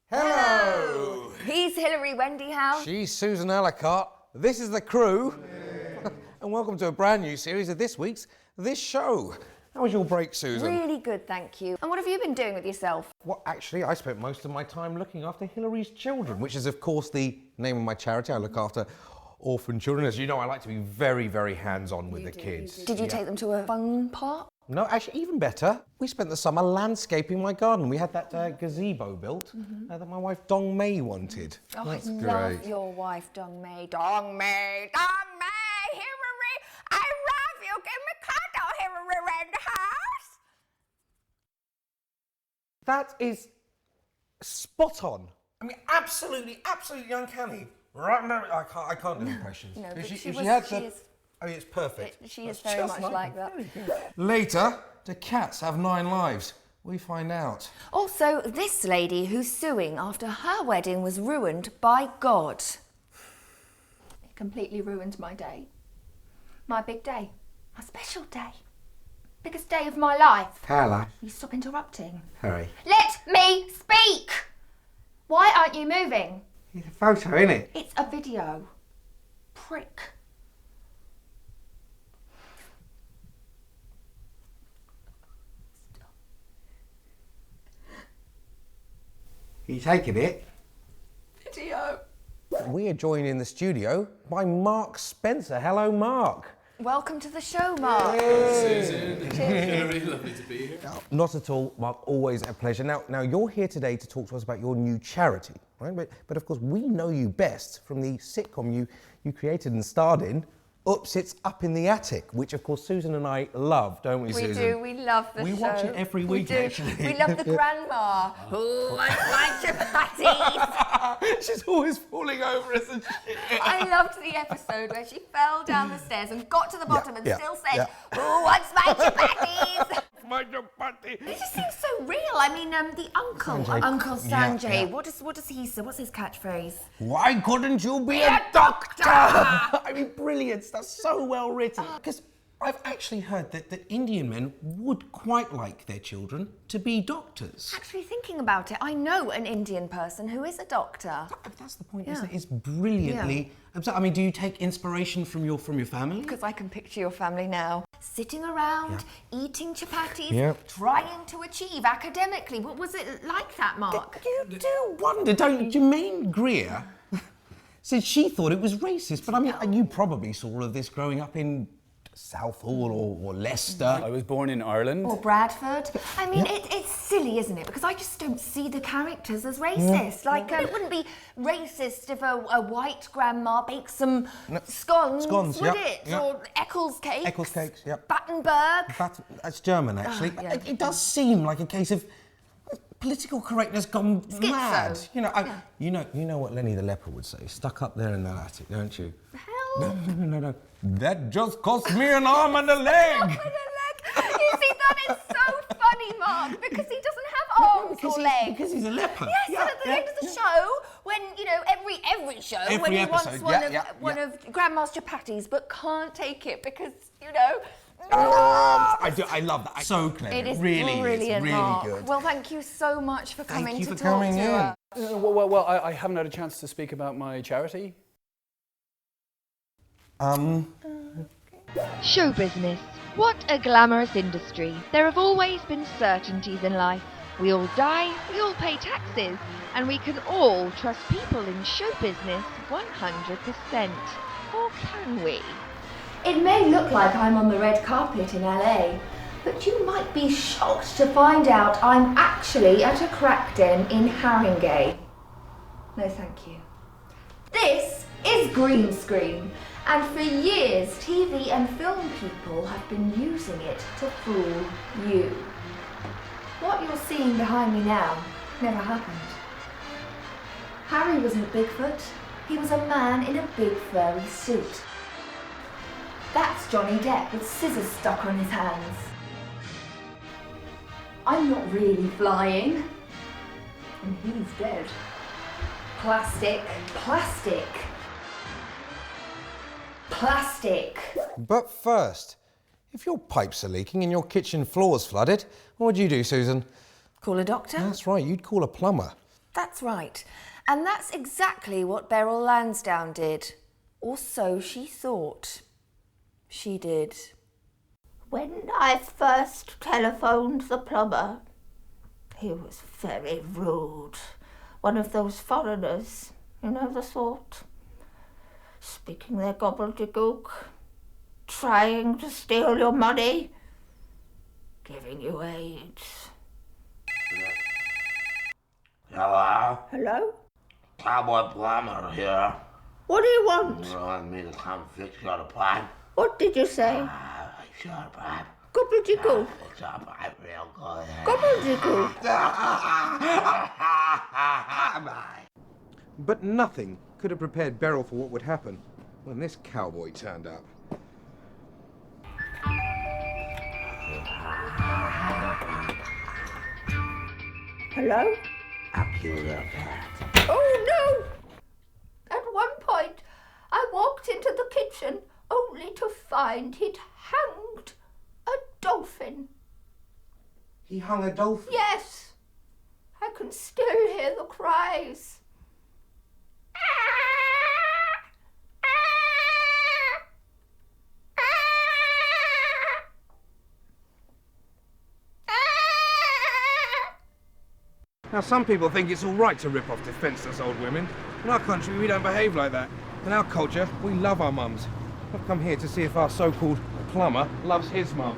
Hello! He's Hilary Wendy Howe. She's Susan Ellicott. This is the crew. And welcome to a brand new series of this week's This Show. How was your break, Susan? Really good, thank you. And what have you been doing with yourself? Well, actually, I spent most of my time looking after Hilary's children, which is, of course, the name of my charity. I look after orphan children. As you know, I like to be very, very hands-on with the kids. Did you take them to a fun park? No, actually, even better. We spent the summer landscaping my garden. We had that gazebo built that my wife Dong May wanted. Oh, That's I great. love your wife, Dong May. Dong May, Dong May, Hilary, I love you. Give me cuddle, Hilary Wendy House. That is spot on. I mean, absolutely uncanny. Right? No, I can't do impressions. No, but If she had is. I mean, it's perfect. She is That's very just much like that. Later, do cats have 9 lives? We find out. Also, this lady who's suing after her wedding was ruined by God. It completely ruined my day. My big day. My special day. Biggest day of my life. Thaila. You stop interrupting. Hurry. Let me speak! Why aren't you moving? It's a photo, isn't it? It's a video. Prick. You taking it? Video. We are joined in the studio by Mark Spencer. Hello, Mark. Welcome to the show, Mark. Susan, Hilary, lovely to be here. Not at all, Mark. Always a pleasure. Now you're here today to talk to us about your new charity, right? But of course, we know you best from the sitcom you created and starred in. Oops, It's Up in the Attic, which of course Susan and I love, don't we, Susan? We do, we love the show. We watch it every week, actually. We love the grandma. Who wants my chipati? She's always falling over us and shit. I loved the episode where she fell down the stairs and got to the bottom and still said, yeah. who wants my chipatis? My chipati. It just seems so real. I mean, the uncle, Sanjay. Uncle Sanjay. Yeah, yeah. What does he say? What's his catchphrase? Why couldn't you be a doctor? I mean, brilliant. That's so well written. Because I've actually heard that Indian men would quite like their children to be doctors. Actually, thinking about it, I know an Indian person who is a doctor. That's the point, isn't it? It's brilliantly. I mean, do you take inspiration from your family? Because I can picture your family now. Sitting around, eating chapatis, Yep. trying to achieve academically. What was it like that, Mark? You do wonder, don't you? Jermaine Greer said she thought it was racist, but I mean, you probably saw all of this growing up in Southall or Leicester. I was born in Ireland. Or Bradford. I mean, it's silly, isn't it? Because I just don't see the characters as racist. Like, it wouldn't be racist if a white grandma baked some scones, would yep, it? yep. Or Eccles cakes. Eccles cakes, yep. Battenberg. That's German, actually. yeah. It does seem like a case of political correctness gone mad. You know, you know what Lenny the Leper would say. Stuck up there in that attic, don't you? Hell. No. That just cost me an arm and a leg. You see, that is so funny, Mark, because he doesn't have arms or legs. Because he's a leper. Yes, and at the end of the show, when, every show, when he episode, wants one of Grandma's chapatis, but can't take it because, I love that. So clever. It is really brilliant, really Mark. good. Well, thank you so much for coming you to for talk coming to in. us. Well, I haven't had a chance to speak about my charity. Show business. What a glamorous industry. There have always been certainties in life. We all die, we all pay taxes, and we can all trust people in show business 100%. Or can we? It may look like I'm on the red carpet in LA, but you might be shocked to find out I'm actually at a crack den in Haringey. No, thank you. This is green screen, and for years TV and film people have been using it to fool you. What you're seeing behind me now never happened. Harry wasn't Bigfoot, he was a man in a big furry suit. That's Johnny Depp with scissors stuck on his hands. I'm not really flying. And he's dead. Plastic, plastic. Plastic. But first, if your pipes are leaking and your kitchen floor's flooded, what would you do, Susan? Call a doctor? That's right, you'd call a plumber. That's right. And that's exactly what Beryl Lansdowne did. Or so she thought. She did. When I first telephoned the plumber, he was very rude. One of those foreigners, you know the sort. Speaking their gobbledygook, trying to steal your money, giving you AIDS. Hello? Hello? Cowboy plumber here. What do you want? You want me to come fix your pipe? What did you say? Fix your pipe. Gobbledygook. Fix your pipe real good. Gobbledygook. Bye. But nothing could have prepared Beryl for what would happen when this cowboy turned up. Hello? A cute little cat. Oh no! At one point, I walked into the kitchen only to find he'd hanged a dolphin. He hung a dolphin? Yes, I can still hear the cries. Now, some people think it's all right to rip off defenceless old women. In our country, we don't behave like that. In our culture, we love our mums. I've come here to see if our so-called plumber loves his mum.